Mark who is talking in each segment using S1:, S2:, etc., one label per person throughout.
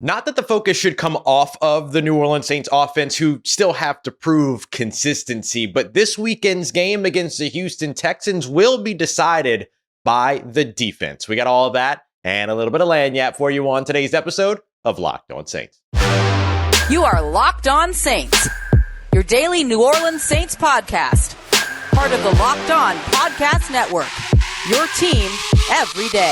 S1: Not that the focus should come off of the New Orleans Saints offense, who still have to prove consistency, but this weekend's game against the Houston Texans will be decided by the defense. We got all of that and a little bit of lagniappe for you on today's episode of Locked On Saints.
S2: You are Locked On Saints, your daily New Orleans Saints podcast, part of the Locked On Podcast Network, your team every day.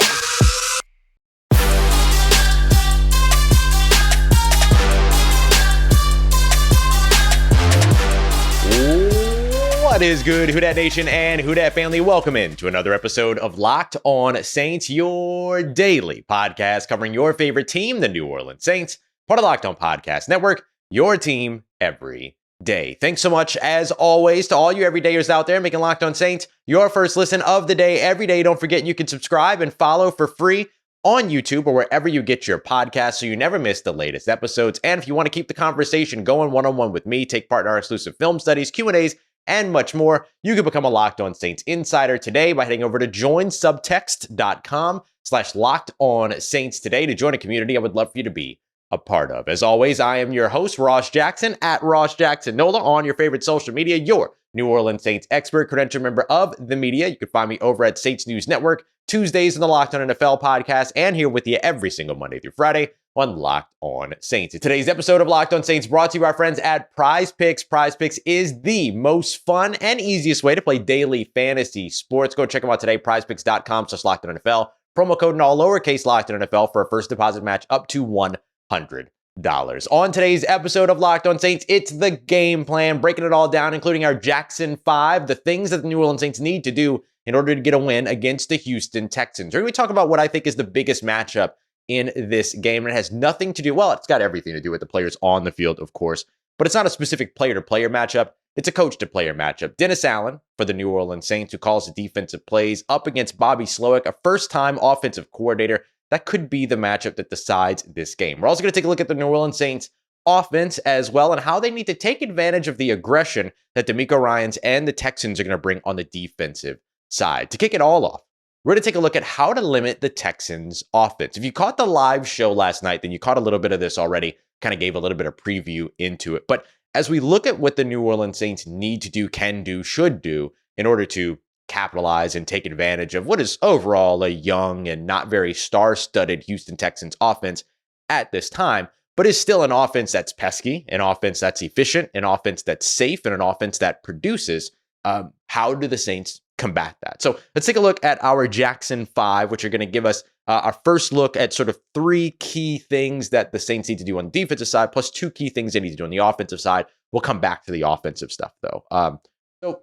S1: What is good, Who Dat Nation and Who Dat family? Welcome in to another episode of Locked On Saints, your daily podcast covering your favorite team, the New Orleans Saints, part of Locked On Podcast Network, your team every day. Thanks so much, as always, to all you everydayers out there making Locked On Saints your first listen of the day every day. Don't forget you can subscribe and follow for free on YouTube or wherever you get your podcasts so you never miss the latest episodes. And if you want to keep the conversation going one-on-one with me, take part in our exclusive film studies, Q&As, and much more, you can become a Locked On Saints insider today by heading over to joinsubtext.com/LockedOnSaints today to join a community I would love for you to be a part of. As always, I am your host, Ross Jackson, at Ross Jackson Nola on your favorite social media, your New Orleans Saints expert, credentialed member of the media. You can find me over at Saints News Network, Tuesdays in the Locked On NFL podcast, and here with you every single Monday through Friday on Locked On Saints. Today's episode of Locked On Saints brought to you by our friends at Prize Picks. Prize Picks is the most fun and easiest way to play daily fantasy sports. Go check them out today, prizepicks.com/LockedOnNFL. Promo code in all lowercase LockedOnNFL for a first deposit match up to $100. On today's episode of Locked On Saints, it's the game plan, breaking it all down, including our Jackson 5, the things that the New Orleans Saints need to do in order to get a win against the Houston Texans. We're going to talk about what I think is the biggest matchup in this game, and it has nothing to do, well, it's got everything to do with the players on the field, of course, but it's not a specific player-to-player matchup. It's a coach-to-player matchup. Dennis Allen for the New Orleans Saints, who calls the defensive plays, up against Bobby Slowik, a first-time offensive coordinator. That could be the matchup that decides this game. We're also going to take a look at the New Orleans Saints offense as well and how they need to take advantage of the aggression that DeMeco Ryans and the Texans are going to bring on the defensive side. To kick it all off, we're going to take a look at how to limit the Texans offense. If you caught the live show last night, then you caught a little bit of this already, kind of gave a little bit of preview into it. But as we look at what the New Orleans Saints need to do, can do, should do in order to capitalize and take advantage of what is overall a young and not very star-studded Houston Texans offense at this time, but is still an offense that's pesky, an offense that's efficient, an offense that's safe, and an offense that produces, how do the Saints combat that? So let's take a look at our Jackson 5, which are going to give us our first look at sort of three key things that the Saints need to do on the defensive side, plus two key things they need to do on the offensive side. We'll come back to the offensive stuff, though. So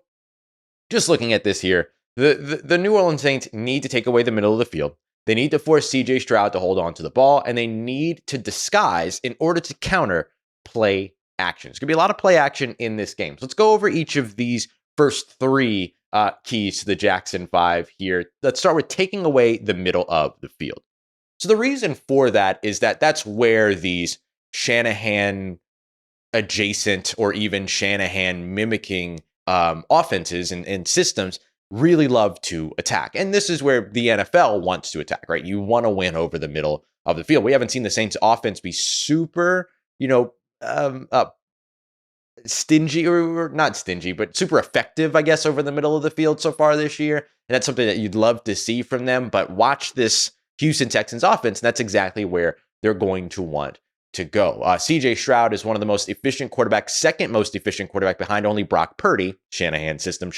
S1: just looking at this here, the New Orleans Saints need to take away the middle of the field. They need to force CJ Stroud to hold on to the ball, and they need to disguise in order to counter play action. There's going to be a lot of play action in this game. So let's go over each of these first three keys to the Jackson 5 here. Let's start with taking away the middle of the field. So the reason for that is that that's where these Shanahan adjacent or even Shanahan mimicking offenses and systems really love to attack. And this is where the NFL wants to attack, right? You want to win over the middle of the field. We haven't seen the Saints offense be super, stingy or not stingy, but super effective, I guess, over the middle of the field so far this year. And that's something that you'd love to see from them. But watch this Houston Texans offense, and that's exactly where they're going to want to go. CJ Stroud is one of the most efficient quarterbacks, second most efficient quarterback behind only Brock Purdy, Shanahan system,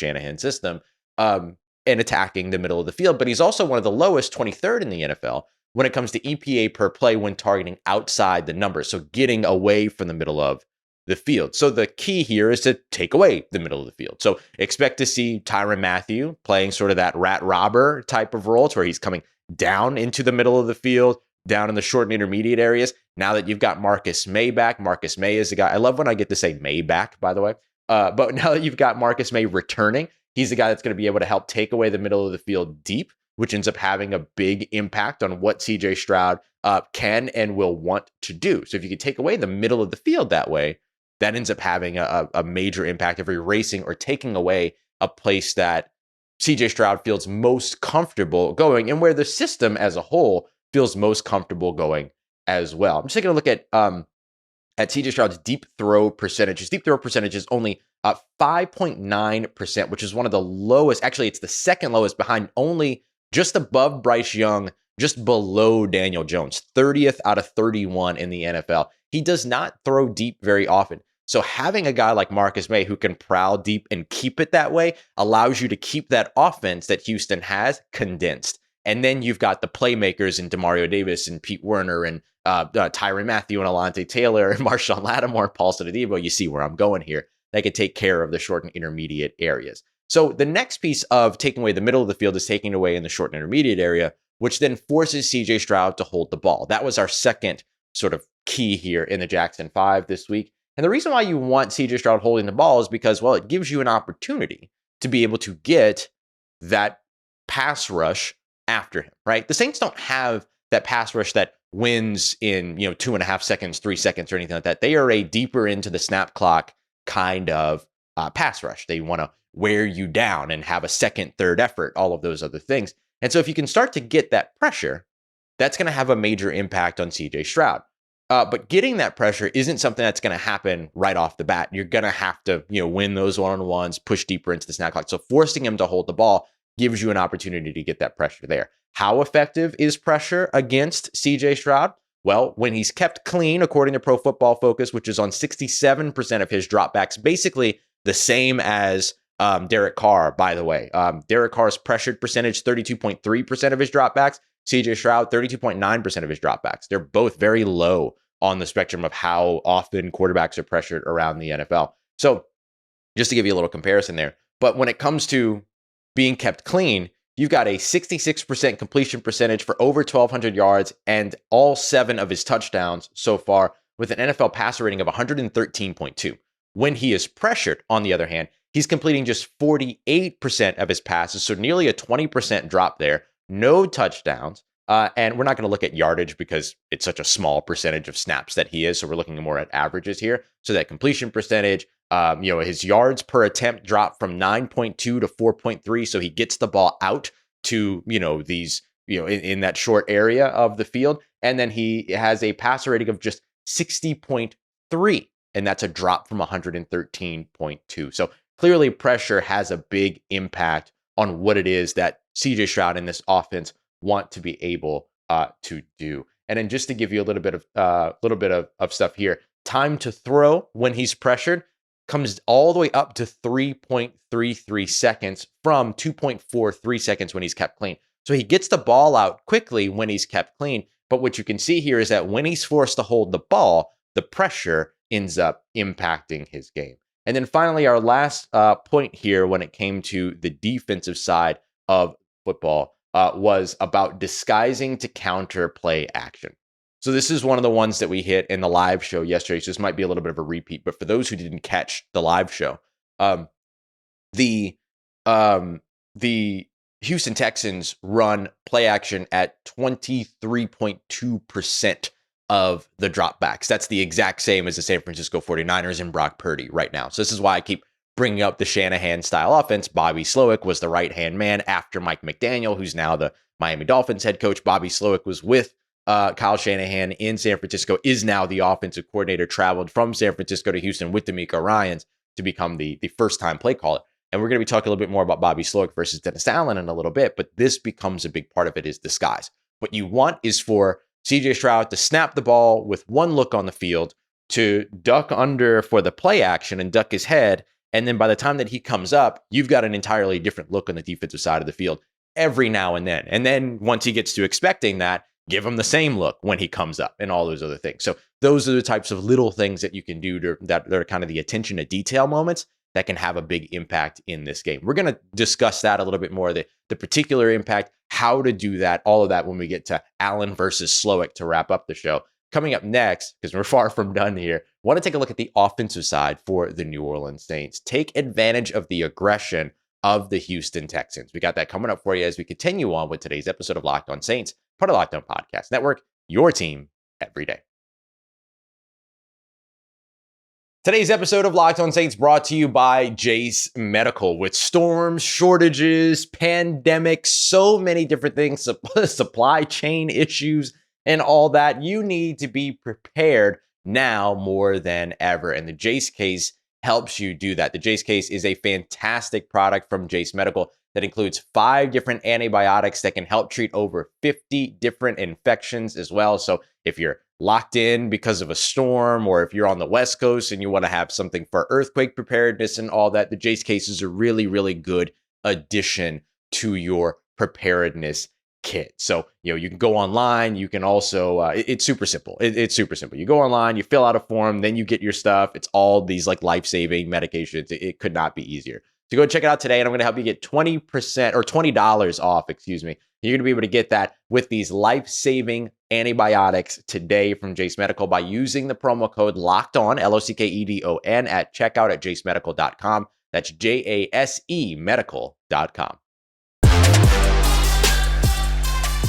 S1: and attacking the middle of the field. But he's also one of the lowest, 23rd in the NFL, when it comes to EPA per play when targeting outside the numbers. So getting away from the middle of the field. So the key here is to take away the middle of the field. So expect to see Tyrann Mathieu playing sort of that rat robber type of role, to where he's coming down into the middle of the field, down in the short and intermediate areas. Now that you've got Marcus Maye back, Marcus Maye is the guy. I love when I get to say Maye back, by the way. But now that you've got Marcus Maye returning, he's the guy that's going to be able to help take away the middle of the field deep, which ends up having a big impact on what CJ Stroud can and will want to do. So if you can take away the middle of the field that way, that ends up having a major impact of erasing or taking away a place that CJ Stroud feels most comfortable going and where the system as a whole feels most comfortable going as well. I'm just taking a look at CJ Stroud's deep throw percentages. Deep throw percentage is only 5.9%, which is one of the lowest. Actually, it's the second lowest behind only just above Bryce Young, just below Daniel Jones, 30th out of 31 in the NFL. He does not throw deep very often. So having a guy like Marcus Maye who can prowl deep and keep it that way allows you to keep that offense that Houston has condensed. And then you've got the playmakers in Demario Davis and Pete Werner and Tyrann Mathieu and Alontae Taylor and Marshawn Lattimore, Paul Adebo. You see where I'm going here. They could take care of the short and intermediate areas. So the next piece of taking away the middle of the field is taking away in the short and intermediate area, which then forces CJ Stroud to hold the ball. That was our second sort of key here in the Jackson 5 this week. And the reason why you want CJ Stroud holding the ball is because, well, it gives you an opportunity to be able to get that pass rush after him, right? The Saints don't have that pass rush that wins in 2.5 seconds, 3 seconds, or anything like that. They are a deeper into the snap clock kind of pass rush. They want to wear you down and have a second, third effort, all of those other things. And so if you can start to get that pressure, that's going to have a major impact on CJ Stroud. But getting that pressure isn't something that's going to happen right off the bat. You're going to have to, win those one-on-ones, push deeper into the snap clock. So forcing him to hold the ball gives you an opportunity to get that pressure there. How effective is pressure against CJ Stroud? Well, when he's kept clean, according to Pro Football Focus, which is on 67% of his dropbacks, basically the same as Derek Carr, by the way. Derek Carr's pressured percentage, 32.3% of his dropbacks. CJ Stroud, 32.9% of his dropbacks. They're both very low on the spectrum of how often quarterbacks are pressured around the NFL. So just to give you a little comparison there. But when it comes to being kept clean, you've got a 66% completion percentage for over 1,200 yards and all 7 of his touchdowns so far with an NFL passer rating of 113.2. When he is pressured, on the other hand, he's completing just 48% of his passes, so nearly a 20% drop there. No touchdowns. And we're not going to look at yardage because it's such a small percentage of snaps that he is. So we're looking more at averages here. So that completion percentage, his yards per attempt dropped from 9.2 to 4.3. So he gets the ball out to, these, in that short area of the field. And then he has a passer rating of just 60.3. And that's a drop from 113.2. So clearly pressure has a big impact on what it is that CJ Stroud in this offense want to be able to do. And then just to give you a little bit of stuff here, time to throw when he's pressured comes all the way up to 3.33 seconds from 2.43 seconds when he's kept clean. So he gets the ball out quickly when he's kept clean. But what you can see here is that when he's forced to hold the ball, the pressure ends up impacting his game. And then finally, our last point here when it came to the defensive side of football was about disguising to counter play action. So this is one of the ones that we hit in the live show yesterday. So this might be a little bit of a repeat, but for those who didn't catch the live show, the Houston Texans run play action at 23.2% of the dropbacks. That's the exact same as the San Francisco 49ers and Brock Purdy right now. So this is why I keep bringing up the Shanahan style offense. Bobby Slowik was the right-hand man after Mike McDaniel, who's now the Miami Dolphins head coach. Bobby Slowik was with Kyle Shanahan in San Francisco, is now the offensive coordinator, traveled from San Francisco to Houston with D'Amico Ryans to become the first-time play caller. And we're going to be talking a little bit more about Bobby Slowik versus Dennis Allen in a little bit, but this becomes a big part of it is disguise. What you want is for CJ Stroud to snap the ball with one look on the field, to duck under for the play action and duck his head. And then by the time that he comes up, you've got an entirely different look on the defensive side of the field every now and then. And then once he gets to expecting that, give him the same look when he comes up and all those other things. So those are the types of little things that you can do that are kind of the attention to detail moments that can have a big impact in this game. We're going to discuss that a little bit more, the particular impact, how to do that, all of that when we get to Allen versus Slowik to wrap up the show. Coming up next, because we're far from done here, I want to take a look at the offensive side for the New Orleans Saints. Take advantage of the aggression of the Houston Texans. We got that coming up for you as we continue on with today's episode of Locked On Saints, part of Locked On Podcast Network, your team every day. Today's episode of Locked On Saints brought to you by Jase Medical. With storms, shortages, pandemics, so many different things, supply chain issues, and all that. You need to be prepared now more than ever. And the Jase case helps you do that. The Jase case is a fantastic product from Jase Medical that includes 5 different antibiotics that can help treat over 50 different infections as well. So if you're locked in because of a storm, or if you're on the West Coast and you want to have something for earthquake preparedness and all that, the Jase case is a really, really good addition to your preparedness kit. So, you can go online. You can also, it's super simple. It's super simple. You go online, you fill out a form, then you get your stuff. It's all these like life-saving medications. It could not be easier. So go check it out today, and I'm going to help you get 20% or $20 off, You're going to be able to get that with these life-saving antibiotics today from Jase Medical by using the promo code LOCKEDON, LOCKEDON, at checkout at jasemedical.com. That's JASE medical.com.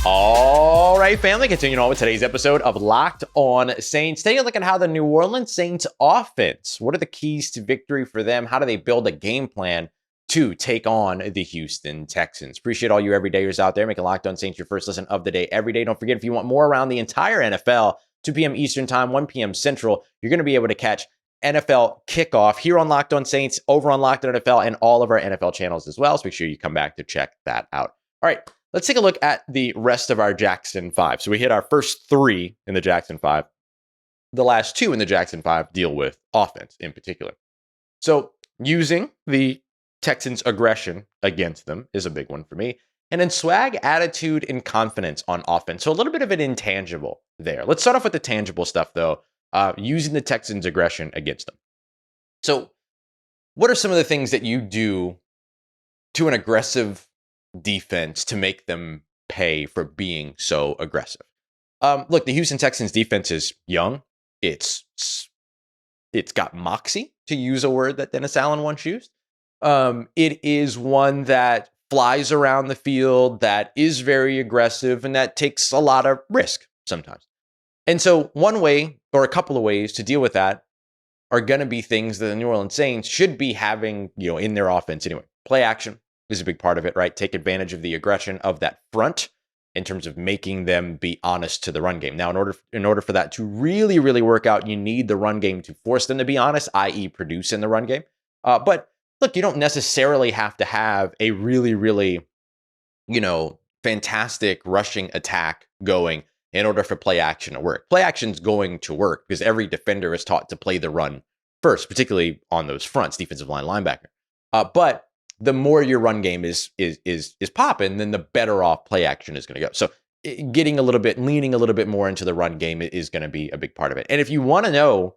S1: All right, family, continuing on with today's episode of Locked On Saints. Taking a look at how the New Orleans Saints offense, what are the keys to victory for them? How do they build a game plan to take on the Houston Texans? Appreciate all you everydayers out there making Locked On Saints your first listen of the day every day. Don't forget, if you want more around the entire NFL, 2 p.m. Eastern time, 1 p.m. Central, you're going to be able to catch NFL Kickoff here on Locked On Saints, over on Locked On NFL, and all of our NFL channels as well. So make sure you come back to check that out. All right. Let's take a look at the rest of our Jackson 5. So we hit our first 3 in the Jackson 5. The last 2 in the Jackson 5 deal with offense in particular. So using the Texans' aggression against them is a big one for me. And then swag, attitude, and confidence on offense. So a little bit of an intangible there. Let's start off with the tangible stuff, though, using the Texans' aggression against them. So what are some of the things that you do to an aggressive defense to make them pay for being so aggressive? Look, the Houston Texans defense is young. It's got moxie, to use a word that Dennis Allen once used. It is one that flies around the field, that is very aggressive, and that takes a lot of risk sometimes. And so one way, or a couple of ways to deal with that, are going to be things that the New Orleans Saints should be having, in their offense anyway. Play action is a big part of it, right? Take advantage of the aggression of that front in terms of making them be honest to the run game. Now, in order for that to really, really work out, you need the run game to force them to be honest, i.e. produce in the run game. But look, you don't necessarily have to have a really, really, fantastic rushing attack going in order for play action to work. Play action's going to work because every defender is taught to play the run first, particularly on those fronts, defensive line, linebacker. But the more your run game is popping, then the better off play action is going to go. So leaning a little bit more into the run game is going to be a big part of it. And if you want to know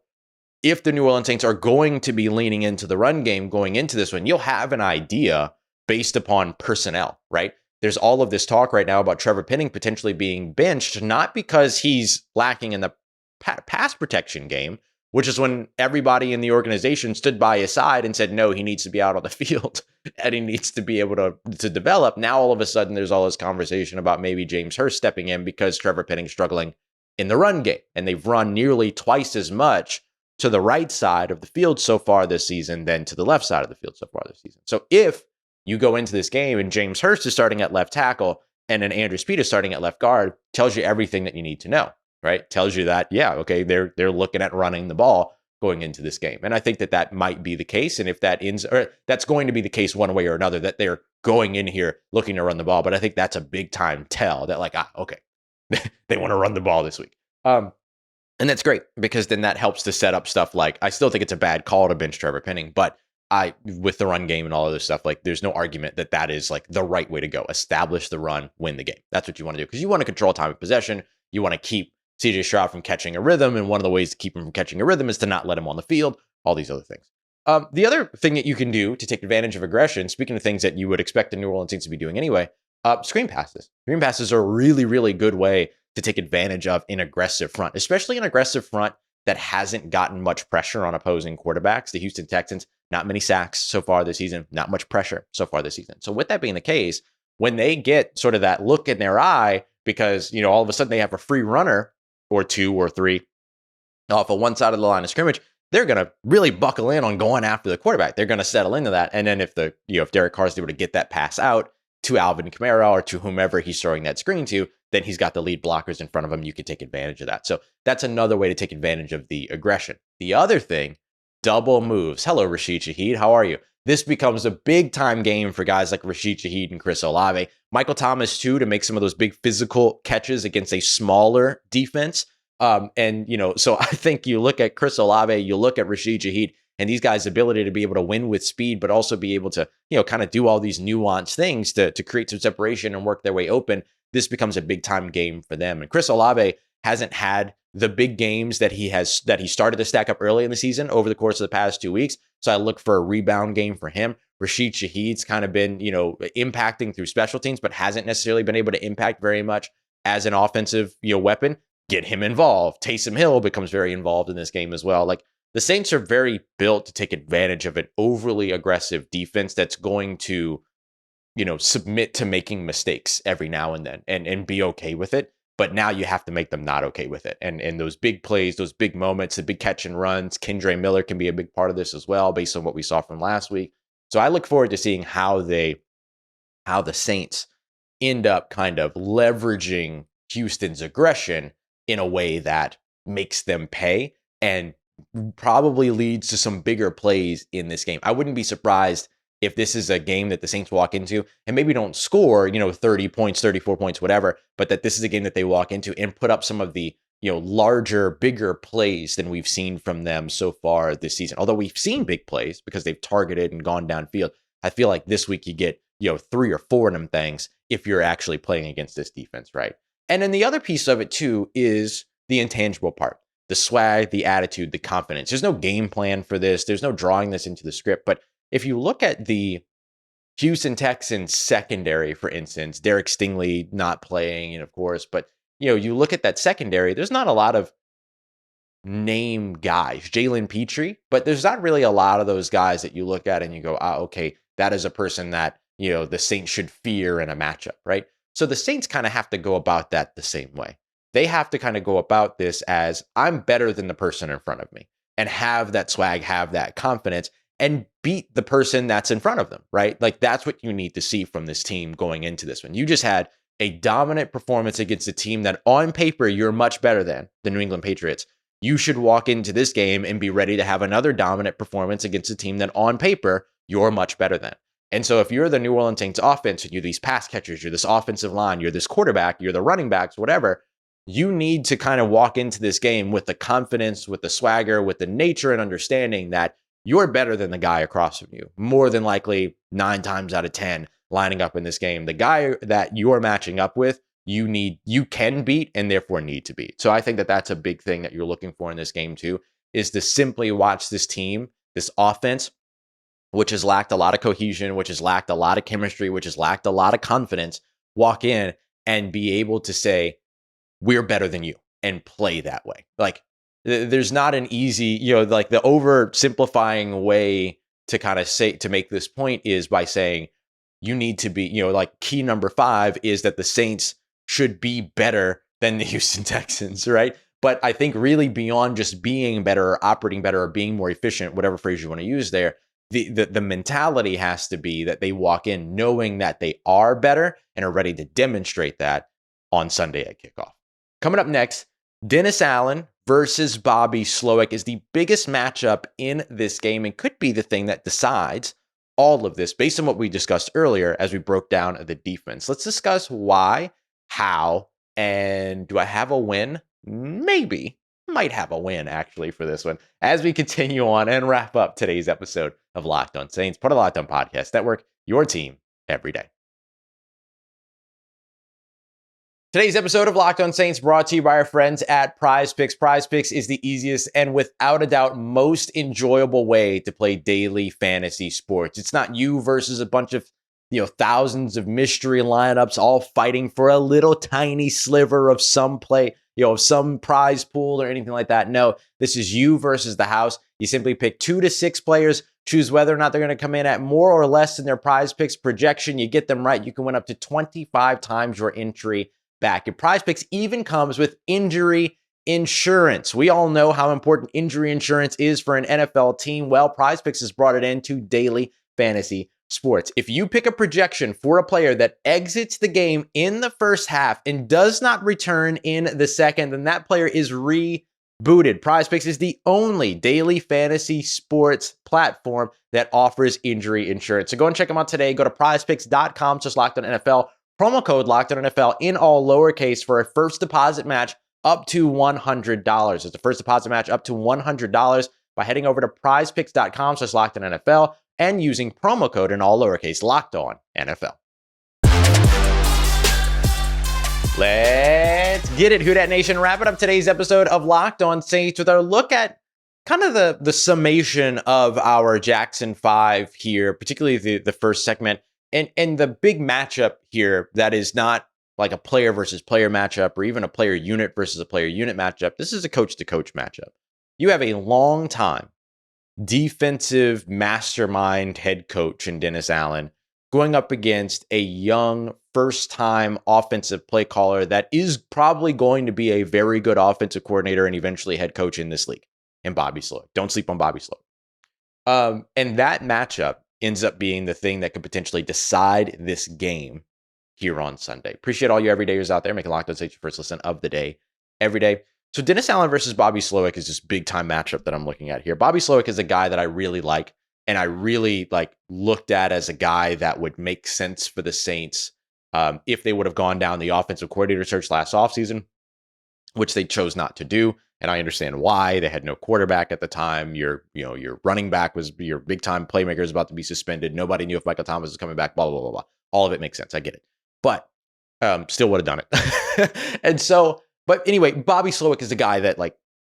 S1: if the New Orleans Saints are going to be leaning into the run game going into this one, you'll have an idea based upon personnel, right? There's all of this talk right now about Trevor Penning potentially being benched, not because he's lacking in the pass protection game, which is when everybody in the organization stood by his side and said, no, he needs to be out on the field and he needs to be able to develop. Now, all of a sudden, there's all this conversation about maybe James Hurst stepping in because Trevor Penning's struggling in the run game. And they've run nearly twice as much to the right side of the field so far this season than to the left side of the field so far this season. So if you go into this game and James Hurst is starting at left tackle and then Andrew Speed is starting at left guard, tells you everything that you need to know. Right? Tells you that, they're looking at running the ball going into this game. And I think that might be the case. And if that that's going to be the case one way or another, that they're going in here looking to run the ball. But I think that's a big time tell that they want to run the ball this week. And that's great because then that helps to set up stuff like, I still think it's a bad call to bench Trevor Penning, but with the run game and all of this stuff, there's no argument that is the right way to go. Establish the run, win the game. That's what you want to do because you want to control time of possession. You want to keep CJ Stroud from catching a rhythm, and one of the ways to keep him from catching a rhythm is to not let him on the field, all these other things. The other thing that you can do to take advantage of aggression, speaking of things that you would expect the New Orleans Saints to be doing anyway, screen passes. Screen passes are a really, really good way to take advantage of an aggressive front, especially an aggressive front that hasn't gotten much pressure on opposing quarterbacks. The Houston Texans, not many sacks so far this season, not much pressure so far this season. So with that being the case, when they get sort of that look in their eye, because, all of a sudden they have a free runner or 2 or 3 off of one side of the line of scrimmage, they're going to really buckle in on going after the quarterback. They're going to settle into that. And then if Derek Carr is able to get that pass out to Alvin Kamara or to whomever he's throwing that screen to, then he's got the lead blockers in front of him. You can take advantage of that. So that's another way to take advantage of the aggression. The other thing, double moves. Hello, Rashid Shaheed. How are you? This becomes a big time game for guys like Rashid Shaheed and Chris Olave. Michael Thomas, too, to make some of those big physical catches against a smaller defense. So I think you look at Chris Olave, you look at Rashid Shaheed, and these guys' ability to be able to win with speed, but also be able to, kind of do all these nuanced things to create some separation and work their way open. This becomes a big time game for them. And Chris Olave hasn't had the big games that he started to stack up early in the season over the course of the past 2 weeks. So I look for a rebound game for him. Rashid Shaheed's kind of been, impacting through special teams, but hasn't necessarily been able to impact very much as an offensive, weapon. Get him involved. Taysom Hill becomes very involved in this game as well. Like, the Saints are very built to take advantage of an overly aggressive defense that's going to, submit to making mistakes every now and then and be okay with it. But now you have to make them not okay with it. And those big plays, those big moments, the big catch and runs, Kendre Miller can be a big part of this as well, based on what we saw from last week. So I look forward to seeing how the Saints end up kind of leveraging Houston's aggression in a way that makes them pay and probably leads to some bigger plays in this game. I wouldn't be surprised if this is a game that the Saints walk into and maybe don't score, 30 points, 34 points, whatever, but that this is a game that they walk into and put up some of the, larger, bigger plays than we've seen from them so far this season. Although we've seen big plays because they've targeted and gone downfield, I feel like this week you get, 3 or 4 of them things if you're actually playing against this defense, right? And then the other piece of it too is the intangible part. The swag, the attitude, the confidence. There's no game plan for this. There's no drawing this into the script. But if you look at the Houston Texans secondary, for instance, Derek Stingley not playing, of course, but you look at that secondary, there's not a lot of name guys. Jalen Petrie, but there's not really a lot of those guys that you look at and you go, okay, that is a person that, the Saints should fear in a matchup, right? So the Saints kind of have to go about that the same way. They have to kind of go about this as, I'm better than the person in front of me, and have that swag, have that confidence, and beat the person that's in front of them, right? Like, that's what you need to see from this team going into this one. You just had a dominant performance against a team that on paper you're much better than the New England Patriots. You should walk into this game and be ready to have another dominant performance against a team that on paper you're much better than. And so if you're the New Orleans Saints offense, and you're these pass catchers, you're this offensive line, you're this quarterback, you're the running backs, whatever, you need to kind of walk into this game with the confidence, with the swagger, with the nature and understanding that you're better than the guy across from you. More than likely 9 times out of 10 lining up in this game. The guy that you're matching up with, you can beat and therefore need to beat. So I think that that's a big thing that you're looking for in this game too, is to simply watch this team, this offense, which has lacked a lot of cohesion, which has lacked a lot of chemistry, which has lacked a lot of confidence, walk in and be able to say, we're better than you, and play that way. Like, there's not an easy, like the oversimplifying way to kind of say, to make this point is by saying you need to be, like key number 5 is that the Saints should be better than the Houston Texans, right? But I think really beyond just being better or operating better or being more efficient, whatever phrase you want to use there, the mentality has to be that they walk in knowing that they are better and are ready to demonstrate that on Sunday at kickoff. Coming up next, Dennis Allen versus Bobby Slowik is the biggest matchup in this game and could be the thing that decides all of this based on what we discussed earlier as we broke down the defense. Let's discuss why, how, and do I have a win? Maybe. Might have a win, actually, for this one as we continue on and wrap up today's episode of Locked On Saints, part of Locked On Podcast Network, your team every day. Today's episode of Locked On Saints brought to you by our friends at Prize Picks. Prize Picks is the easiest and without a doubt most enjoyable way to play daily fantasy sports. It's not you versus a bunch of, thousands of mystery lineups all fighting for a little tiny sliver of some play, some prize pool or anything like that. No, this is you versus the house. You simply pick 2 to 6 players, choose whether or not they're going to come in at more or less than their Prize Picks projection. You get them right, you can win up to 25 times your entry back. Your Prize Picks even comes with injury insurance. We all know how important injury insurance is for an NFL team. Well, Prize Picks has brought it into daily fantasy sports. If you pick a projection for a player that exits the game in the first half and does not return in the second, then that player is rebooted. PrizePicks is the only daily fantasy sports platform that offers injury insurance. So go and check them out today. Go to prizepicks.com/LockedOnNFL. Promo code LockedOnNFL in all lowercase for a first deposit match up to $100. It's a first deposit match up to $100 by heading over to prizepicks.com/LockedOnNFL and using promo code in all lowercase LockedOnNFL. Let's get it, Who Dat Nation. Wrapping up today's episode of Locked On Saints with our look at kind of the summation of our Jackson 5 here, particularly the first segment, and the big matchup here that is not like a player versus player matchup or even a player unit versus a player unit matchup. This is a coach to coach matchup. You have a long time defensive mastermind head coach in Dennis Allen going up against a young first-time offensive play caller that is probably going to be a very good offensive coordinator and eventually head coach in this league, and Bobby Slowik. Don't sleep on Bobby Slowik. And that matchup ends up being the thing that could potentially decide this game here on Sunday. Appreciate all you everydayers out there making Locked On Saints your first listen of the day every day. So Dennis Allen versus Bobby Slowik is this big time matchup that I'm looking at here. Bobby Slowik is a guy that I really like, and I really looked at as a guy that would make sense for the Saints if they would have gone down the offensive coordinator search last offseason, which they chose not to do. And I understand why. They had no quarterback at the time. Your running back was your big time playmaker is about to be suspended. Nobody knew if Michael Thomas was coming back, blah, blah, blah, blah. All of it makes sense. I get it. But still would have done it. And so, but anyway, Bobby Slowik is a guy that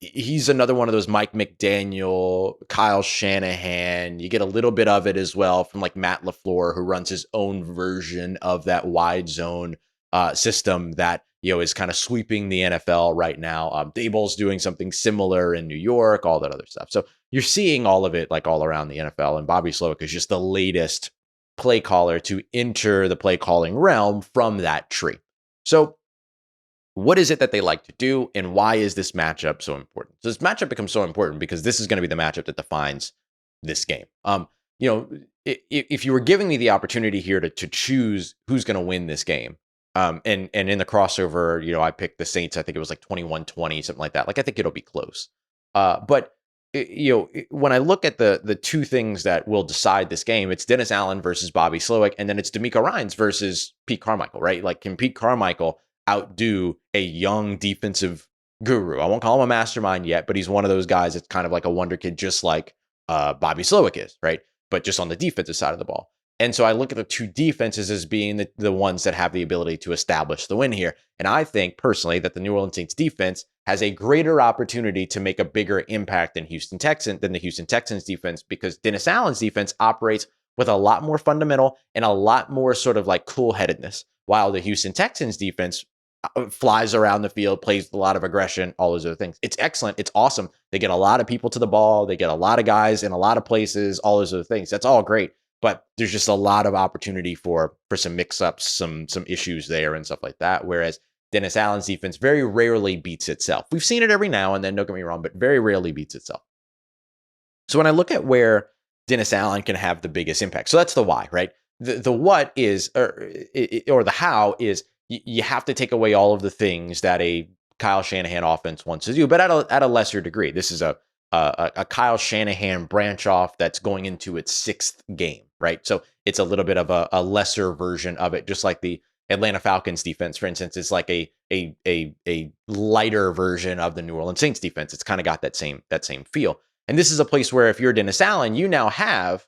S1: he's another one of those Mike McDaniel, Kyle Shanahan. You get a little bit of it as well from Matt LaFleur, who runs his own version of that wide zone system that, is kind of sweeping the NFL right now. Daboll's doing something similar in New York, all that other stuff. So you're seeing all of it all around the NFL, and Bobby Slowik is just the latest play caller to enter the play calling realm from that tree. So what is it that they like to do, and why is this matchup so important? So this matchup becomes so important because this is going to be the matchup that defines this game. If you were giving me the opportunity here to choose who's going to win this game, and in the crossover, I picked the Saints. I think it was 21-20, something like that. I think it'll be close. But when I look at the two things that will decide this game, it's Dennis Allen versus Bobby Slowik, and then it's DeMeco Ryans versus Pete Carmichael, right? Can Pete Carmichael outdo a young defensive guru? I won't call him a mastermind yet, but he's one of those guys that's kind of like a wonder kid, just like Bobby Slowik is, right? But just on the defensive side of the ball. And so I look at the two defenses as being the ones that have the ability to establish the win here. And I think personally that the New Orleans Saints defense has a greater opportunity to make a bigger impact than the Houston Texans defense, because Dennis Allen's defense operates with a lot more fundamental and a lot more sort of cool-headedness, while the Houston Texans defense flies around the field, plays with a lot of aggression, all those other things. It's excellent. It's awesome. They get a lot of people to the ball. They get a lot of guys in a lot of places, all those other things. That's all great. But there's just a lot of opportunity for some mix-ups, some issues there and stuff like that. Whereas Dennis Allen's defense very rarely beats itself. We've seen it every now and then, don't get me wrong, but very rarely beats itself. So when I look at where Dennis Allen can have the biggest impact, so that's the why, right? The what is, or the how is, you have to take away all of the things that a Kyle Shanahan offense wants to do, but at a lesser degree. This is a Kyle Shanahan branch off that's going into its sixth game, right? So it's a little bit of a lesser version of it, just like the Atlanta Falcons defense, for instance. It's like a lighter version of the New Orleans Saints defense. It's kind of got that same feel. And this is a place where if you're Dennis Allen, you now have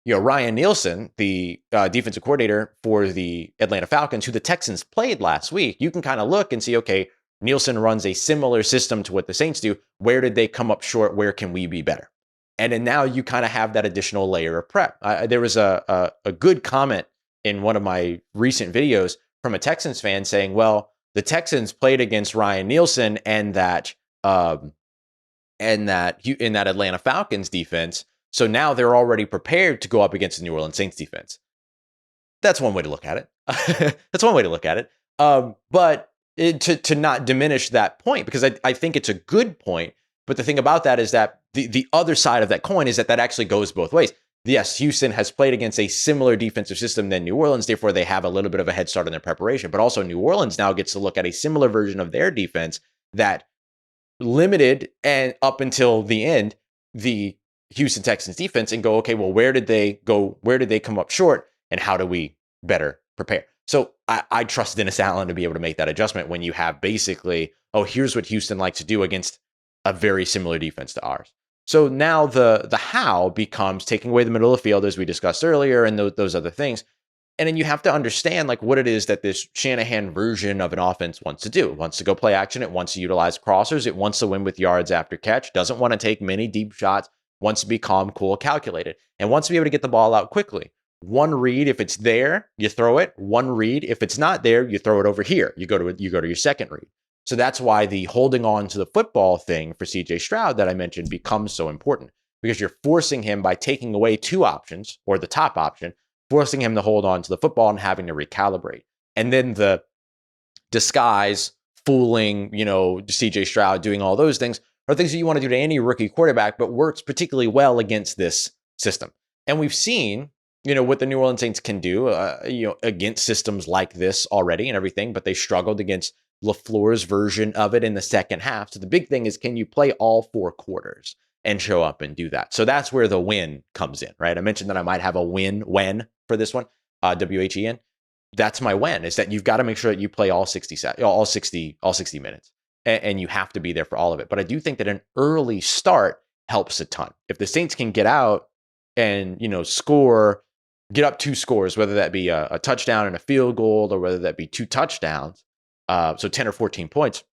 S1: Ryan Nielsen, the defensive coordinator for the Atlanta Falcons, who the Texans played last week. You can kind of look and see, okay, Nielsen runs a similar system to what the Saints do. Where did they come up short? Where can we be better? And then now you kind of have that additional layer of prep. There was a good comment in one of my recent videos from a Texans fan saying, well, the Texans played against Ryan Nielsen and that in that Atlanta Falcons defense. So now they're already prepared to go up against the New Orleans Saints defense. That's one way to look at it. That's one way to look at it. But to not diminish that point, because I think it's a good point. But the thing about that is that the other side of that coin is that actually goes both ways. yes, Houston has played against a similar defensive system than New Orleans. Therefore, they have a little bit of a head start in their preparation. But also New Orleans now gets to look at a similar version of their defense that limited and up until the end, the Houston Texans defense and go, okay, well, where did they go? Where did they come up short? And how do we better prepare? So I trust Dennis Allen to be able to make that adjustment when you have basically, oh, here's what Houston likes to do against a very similar defense to ours. So now the how becomes taking away the middle of the field, as we discussed earlier, and those other things. And then you have to understand like what it is that this Shanahan version of an offense wants to do. It wants to go play action. It wants to utilize crossers. It wants to win with yards after catch. Doesn't want to take many deep shots. Wants to be calm, cool, calculated, and wants to be able to get the ball out quickly. One read, if it's there, you throw it. One read, if it's not there, you throw it over here. You go to your second read. So that's why the holding on to the football thing for CJ Stroud that I mentioned becomes so important, because you're forcing him by taking away two options or the top option, forcing him to hold on to the football and having to recalibrate. And then the disguise, fooling, CJ Stroud, doing all those things are things that you want to do to any rookie quarterback, but works particularly well against this system. And we've seen, what the New Orleans Saints can do, against systems like this already and everything, but they struggled against LaFleur's version of it in the second half. So the big thing is, can you play all four quarters and show up and do that? So that's where the win comes in, right? I mentioned that I might have a when for this one, WHEN. That's my when, is that you've got to make sure that you play all 60 minutes. And you have to be there for all of it. But I do think that an early start helps a ton. If the Saints can get out and, get up two scores, whether that be a touchdown and a field goal, or whether that be two touchdowns, so 10 or 14 points,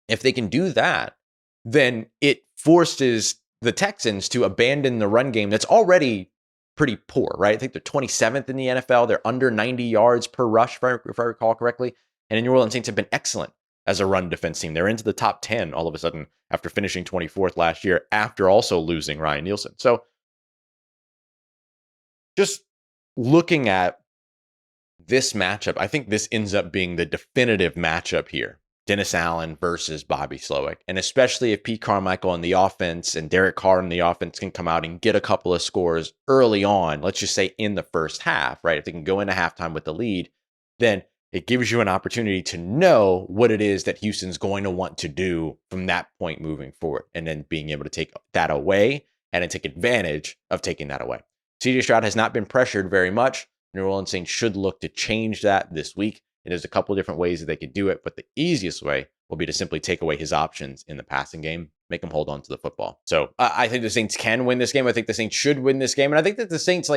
S1: if they can do that, then it forces the Texans to abandon the run game that's already pretty poor, right? I think they're 27th in the NFL. They're under 90 yards per rush, if I recall correctly. And the New Orleans Saints have been excellent as a run defense team. They're into the top 10 all of a sudden after finishing 24th last year, after also losing Ryan Nielsen. So just looking at this matchup, I think this ends up being the definitive matchup here. Dennis Allen versus Bobby Slowik. And especially if Pete Carmichael in the offense and Derek Carr in the offense can come out and get a couple of scores early on, let's just say in the first half, right? If they can go into halftime with the lead, then it gives you an opportunity to know what it is that Houston's going to want to do from that point moving forward, and then being able to take that away and then take advantage of taking that away. CJ Stroud has not been pressured very much. New Orleans Saints should look to change that this week. And there's a couple of different ways that they could do it, but the easiest way will be to simply take away his options in the passing game, make him hold on to the football. So I think the Saints can win this game. I think the Saints should win this game. And I think that the Saints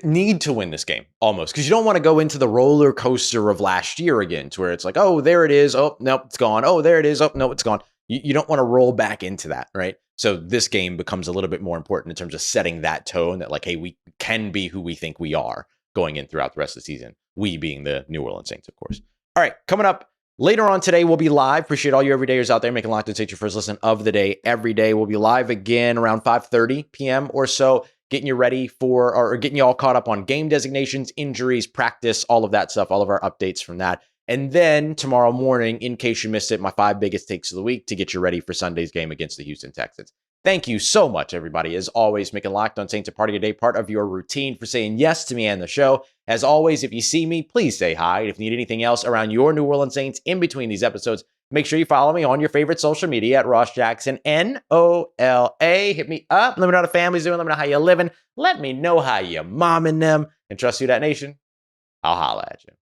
S1: need to win this game almost, because you don't want to go into the roller coaster of last year again, to where it's like, oh, there it is. Oh, nope, it's gone. Oh, there it is. Oh, no, it's gone. You don't want to roll back into that, right? So this game becomes a little bit more important in terms of setting that tone that, like, hey, we can be who we think we are going in throughout the rest of the season. We being the New Orleans Saints, of course. All right, coming up later on today, we'll be live. Appreciate all you everydayers out there making Locked On Saints your first listen of the day every day. We'll be live again around 5:30 p.m. or so, getting you ready for, or getting you all caught up on game designations, injuries, practice, all of that stuff, all of our updates from that. And then tomorrow morning, in case you missed it, my 5 biggest takes of the week to get you ready for Sunday's game against the Houston Texans. Thank you so much, everybody. As always, making Locked On Saints a part of your day, part of your routine, for saying yes to me and the show. As always, if you see me, please say hi. If you need anything else around your New Orleans Saints in between these episodes, make sure you follow me on your favorite social media at Ross Jackson, NOLA. Hit me up. Let me know how the family's doing. Let me know how you're living. Let me know how you're momming them. And trust Who Dat Nation, I'll holla at you.